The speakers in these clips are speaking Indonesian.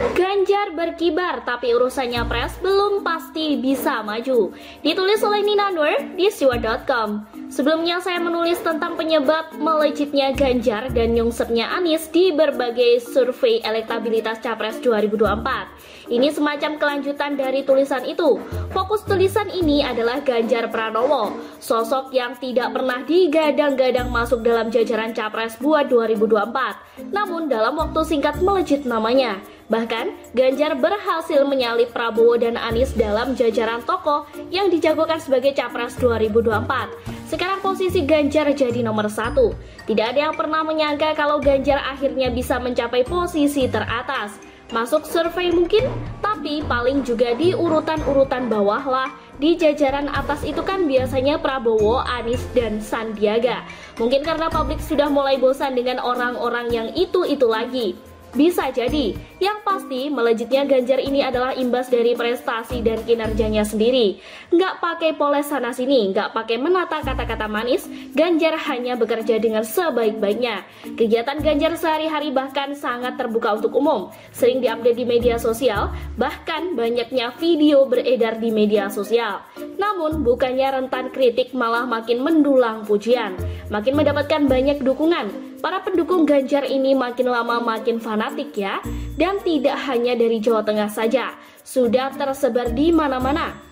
Ganjar berkibar tapi urusannya pres belum pasti bisa maju. Ditulis oleh Nina Nur di siwa.com. Sebelumnya saya menulis tentang penyebab melejitnya Ganjar dan nyungsepnya Anies di berbagai survei elektabilitas Capres 2024. Ini semacam kelanjutan dari tulisan itu. Fokus tulisan ini adalah Ganjar Pranowo, sosok yang tidak pernah digadang-gadang masuk dalam jajaran Capres buat 2024. Namun dalam waktu singkat melejit namanya. Bahkan, Ganjar berhasil menyalip Prabowo dan Anies dalam jajaran tokoh yang dijagokan sebagai Capres 2024. Sekarang posisi Ganjar jadi nomor 1. Tidak ada yang pernah menyangka kalau Ganjar akhirnya bisa mencapai posisi teratas. Masuk survei mungkin, tapi paling juga di urutan-urutan bawah lah. Di jajaran atas itu kan biasanya Prabowo, Anies, dan Sandiaga. Mungkin karena publik sudah mulai bosan dengan orang-orang yang itu-itu lagi. Bisa jadi, yang pasti melejitnya Ganjar ini adalah imbas dari prestasi dan kinerjanya sendiri. Nggak pakai poles sana-sini, nggak pakai menata kata-kata manis, Ganjar hanya bekerja dengan sebaik-baiknya. Kegiatan Ganjar sehari-hari bahkan sangat terbuka untuk umum, sering diupdate di media sosial, bahkan banyaknya video beredar di media sosial. Namun, bukannya rentan kritik malah makin mendulang pujian, makin mendapatkan banyak dukungan. Para pendukung Ganjar ini makin lama makin fanatik ya, dan tidak hanya dari Jawa Tengah saja, sudah tersebar di mana-mana.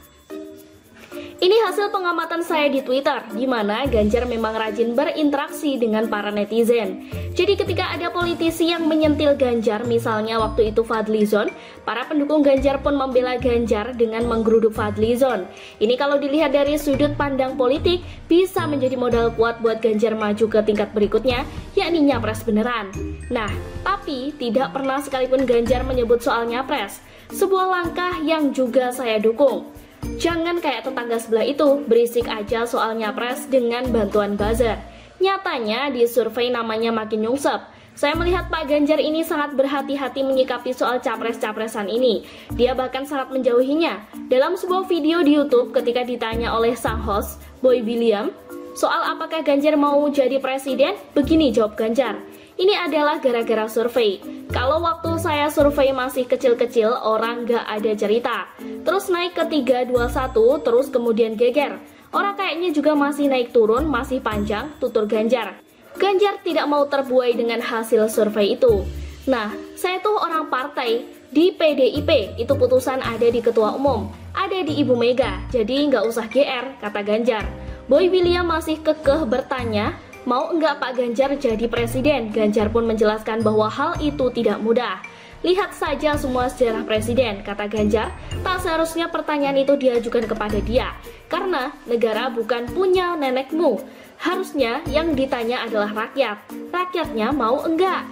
Ini hasil pengamatan saya di Twitter, di mana Ganjar memang rajin berinteraksi dengan para netizen. Jadi ketika ada politisi yang menyentil Ganjar, misalnya waktu itu Fadlizon, para pendukung Ganjar pun membela Ganjar dengan menggeruduk Fadlizon. Ini kalau dilihat dari sudut pandang politik, bisa menjadi modal kuat buat Ganjar maju ke tingkat berikutnya, yakni nyapres beneran. Nah, tapi tidak pernah sekalipun Ganjar menyebut soal nyapres, sebuah langkah yang juga saya dukung. Jangan kayak tetangga sebelah itu, berisik aja soal nyapres dengan bantuan buzzer. Nyatanya di survei namanya makin nyungsep. Saya melihat Pak Ganjar ini sangat berhati-hati menyikapi soal capres-capresan ini. Dia bahkan sangat menjauhinya. Dalam sebuah video di YouTube ketika ditanya oleh sang host, Boy William, soal apakah Ganjar mau jadi presiden, begini jawab Ganjar. Ini adalah gara-gara survei. Kalau waktu saya survei masih kecil-kecil, orang gak ada cerita. Terus naik ke 321, terus kemudian geger. Orang kayaknya juga masih naik turun, masih panjang, tutur Ganjar. Ganjar tidak mau terbuai dengan hasil survei itu. Nah, saya tuh orang partai. Di PDIP, itu putusan ada di Ketua Umum. Ada di Ibu Mega, jadi nggak usah GR, kata Ganjar. Boy William masih kekeh bertanya, mau enggak Pak Ganjar jadi presiden? Ganjar pun menjelaskan bahwa hal itu tidak mudah. Lihat saja semua sejarah presiden, kata Ganjar. Tak seharusnya pertanyaan itu diajukan kepada dia, karena negara bukan punya nenekmu. Harusnya yang ditanya adalah rakyat. Rakyatnya mau enggak?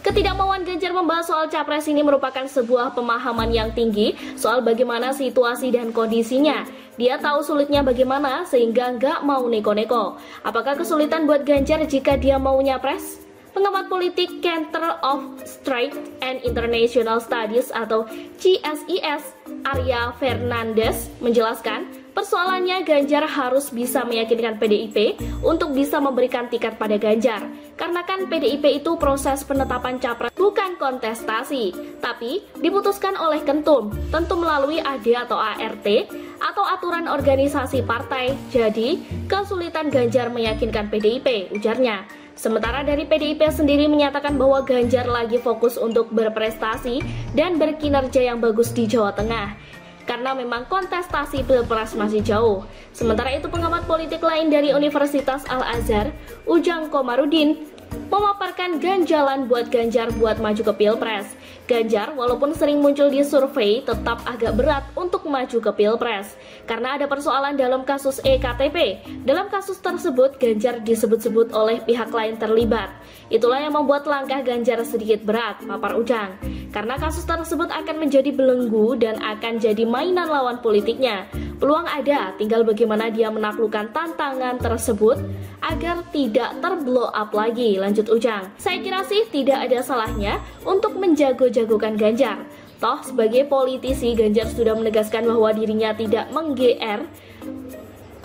Ketidakmauan Ganjar membahas soal capres ini merupakan sebuah pemahaman yang tinggi soal bagaimana situasi dan kondisinya. Dia tahu sulitnya bagaimana sehingga nggak mau neko-neko. Apakah kesulitan buat Ganjar jika dia mau nyapres? Pengamat politik Center of Strategic and International Studies atau CSIS, Arya Fernandes menjelaskan, persoalannya Ganjar harus bisa meyakinkan PDIP untuk bisa memberikan tiket pada Ganjar. Karena kan PDIP itu proses penetapan capres bukan kontestasi, tapi diputuskan oleh Kentum, tentu melalui AD atau ART atau aturan organisasi partai. Jadi, kesulitan Ganjar meyakinkan PDIP, ujarnya. Sementara dari PDIP sendiri menyatakan bahwa Ganjar lagi fokus untuk berprestasi dan berkinerja yang bagus di Jawa Tengah, karena memang kontestasi Pilpres masih jauh. Sementara itu pengamat politik lain dari Universitas Al-Azhar, Ujang Komarudin, memaparkan ganjalan buat Ganjar buat maju ke Pilpres. Ganjar walaupun sering muncul di survei tetap agak berat untuk maju ke Pilpres karena ada persoalan dalam kasus EKTP. Dalam kasus tersebut Ganjar disebut-sebut oleh pihak lain terlibat. Itulah yang membuat langkah Ganjar sedikit berat, papar Ujang. Karena kasus tersebut akan menjadi belenggu dan akan jadi mainan lawan politiknya. Peluang ada, tinggal bagaimana dia menaklukkan tantangan tersebut agar tidak terblow up lagi, lanjut Ujang. Saya kira sih tidak ada salahnya untuk menjago-jagokan Ganjar. Toh sebagai politisi Ganjar sudah menegaskan bahwa dirinya tidak meng-GR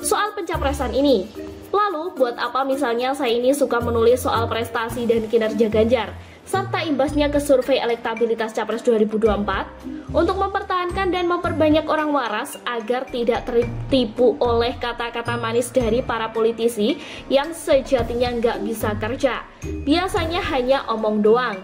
soal pencapresan ini. Lalu buat apa misalnya saya ini suka menulis soal prestasi dan kinerja Ganjar? serta imbasnya ke survei elektabilitas Capres 2024 untuk mempertahankan dan memperbanyak orang waras agar tidak tertipu oleh kata-kata manis dari para politisi yang sejatinya nggak bisa kerja. Biasanya hanya omong doang.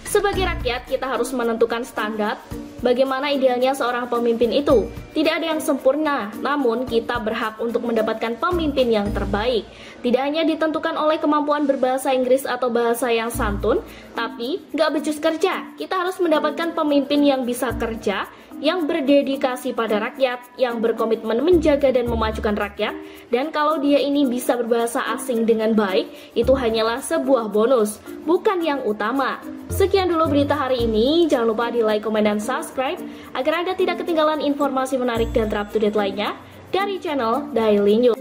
Sebagai rakyat, kita harus menentukan standar bagaimana idealnya seorang pemimpin itu. Tidak ada yang sempurna, namun kita berhak untuk mendapatkan pemimpin yang terbaik. Tidak hanya ditentukan oleh kemampuan berbahasa Inggris atau bahasa yang santun, tapi nggak becus kerja. Kita harus mendapatkan pemimpin yang bisa kerja, yang berdedikasi pada rakyat, yang berkomitmen menjaga dan memajukan rakyat, dan kalau dia ini bisa berbahasa asing dengan baik, itu hanyalah sebuah bonus, bukan yang utama. Sekian dulu berita hari ini, jangan lupa di like, komen, dan subscribe, agar Anda tidak ketinggalan informasi menarik dan terupdate lainnya dari channel Daily News.